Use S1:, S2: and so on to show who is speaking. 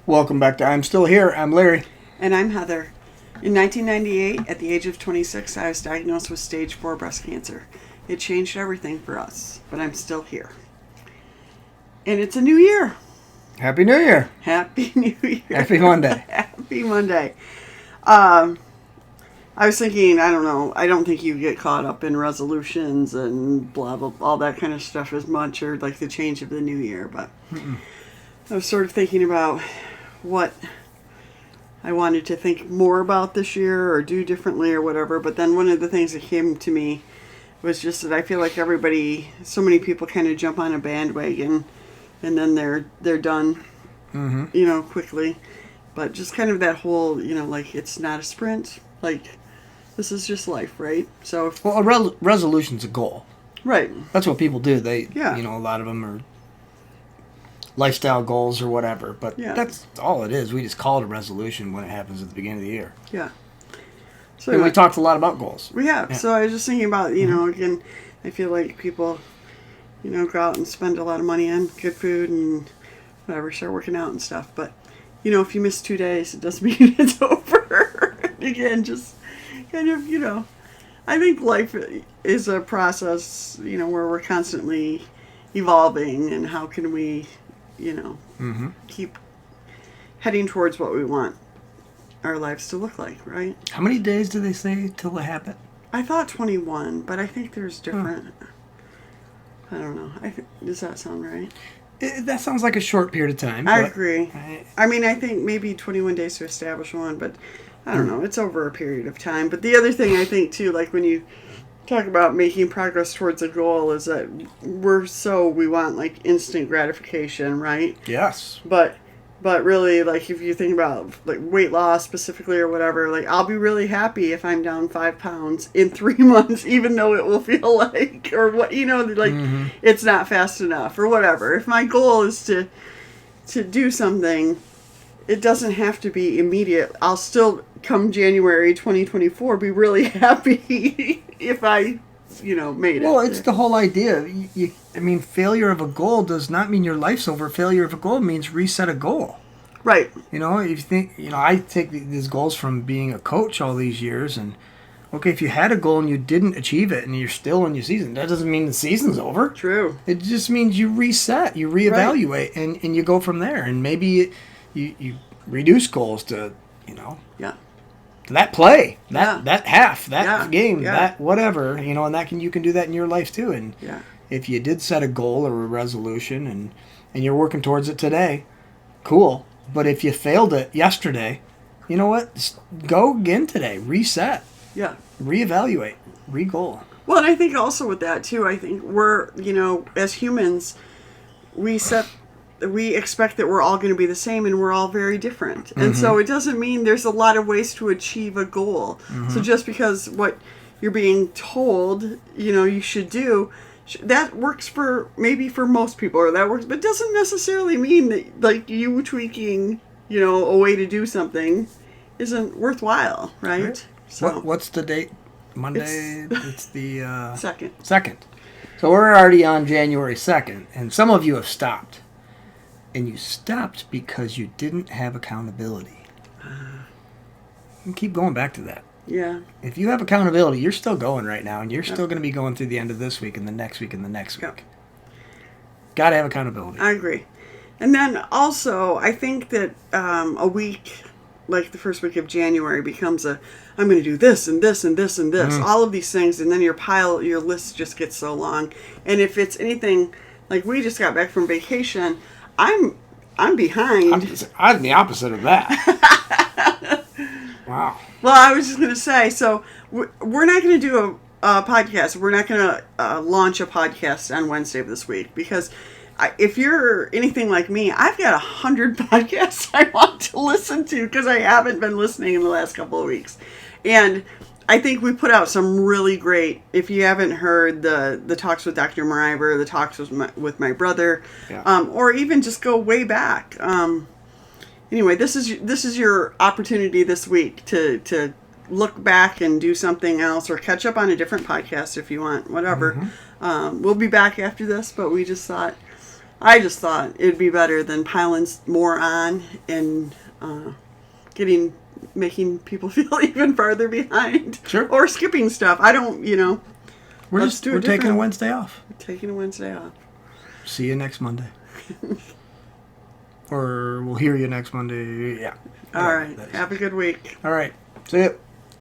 S1: Welcome back to I'm Still Here. I'm Larry.
S2: And I'm Heather. In 1998, at the age of 26, I was diagnosed with stage 4 breast cancer. It changed everything for us, but I'm still here. And it's a new year.
S1: Happy New Year.
S2: Happy New Year.
S1: Happy Monday.
S2: Happy Monday. I was thinking, I don't know, I don't think you get caught up in resolutions and blah, blah, all that kind of stuff as much, or like the change of the new year, but I was sort of thinking about what I wanted to think more about this year or do differently or whatever. But then one of the things that came to me was just that I feel like so many people kind of jump on a bandwagon and then they're done, quickly. But just kind of that whole, like it's not a sprint. Like this is just life, right? So,
S1: Well, a resolution's a goal.
S2: Right.
S1: That's what people do. A lot of them are lifestyle goals or whatever, but that's all it is. We just call it a resolution when it happens at the beginning of the year.
S2: Yeah. So
S1: and we talked a lot about goals.
S2: We have. Yeah. So I was just thinking about, again, I feel like people, go out and spend a lot of money on good food and whatever, start working out and stuff. But, if you miss 2 days, it doesn't mean it's over. Again, just kind of, I think life is a process, where we're constantly evolving, and how can we keep heading towards what we want our lives to look like, right?
S1: How many days do they say till the habit?
S2: I thought 21, but I think there's different. I don't know. Does that sound right?
S1: That sounds like a short period of time.
S2: I agree. I think maybe 21 days to establish one, but I don't know. It's over a period of time. But the other thing I think, too, like when you talk about making progress towards a goal, is that we want like instant gratification, right?
S1: Yes.
S2: But really, like if you think about like weight loss specifically or whatever, like I'll be really happy if I'm down 5 pounds in 3 months, even though it will feel like, or what, it's not fast enough or whatever. If my goal is to do something, it doesn't have to be immediate. I'll still, come January 2024, be really happy if I, made it.
S1: Well, it's the whole idea. Failure of a goal does not mean your life's over. Failure of a goal means reset a goal.
S2: Right.
S1: If you think, I take these goals from being a coach all these years, and okay, if you had a goal and you didn't achieve it and you're still in your season, that doesn't mean the season's over.
S2: True.
S1: It just means you reset, you reevaluate, right, and you go from there. And maybe you reduce goals to, that play, that half, that game, that whatever, and you can do that in your life too. And if you did set a goal or a resolution and you're working towards it today, cool. But if you failed it yesterday, you know what? Just go again today. Reset. Yeah. Reevaluate. Re-goal.
S2: Well, and I think also with that too, I think we're, as humans, we expect that we're all going to be the same, and we're all very different. And so it doesn't mean there's a lot of ways to achieve a goal. So just because what you're being told, you should do, that works for most people, or that works, but it doesn't necessarily mean that like you tweaking, a way to do something isn't worthwhile, right? So
S1: what's the date? Monday? It's the
S2: second.
S1: So we're already on January 2nd, and some of you have stopped. And you stopped because you didn't have accountability. And keep going back to that.
S2: Yeah.
S1: If you have accountability, you're still going right now, and you're still going to be going through the end of this week and the next week and the next week. Got to have accountability.
S2: I agree. And then also, I think that a week, like the first week of January, becomes I'm going to do this and this and this and this, all of these things, and then your list just gets so long. And if it's anything, like we just got back from vacation, I'm behind.
S1: I'm the opposite of that. Wow.
S2: Well, I was just going to say, so we're not going to do a podcast. We're not going to launch a podcast on Wednesday of this week, because if you're anything like me, I've got 100 podcasts I want to listen to because I haven't been listening in the last couple of weeks. And I think we put out some really great, if you haven't heard the talks with Dr. Mariver, the talks with my brother, or even just go way back. Anyway, this is your opportunity this week to look back and do something else, or catch up on a different podcast if you want, whatever. We'll be back after this, but we just thought I just thought it'd be better than piling more on and making people feel even farther behind.
S1: Sure.
S2: Or skipping stuff. I don't,
S1: We're taking a Wednesday off.
S2: Taking a Wednesday off.
S1: See you next Monday. Or we'll hear you next Monday. Yeah.
S2: All right. Have a good week.
S1: All right. See you.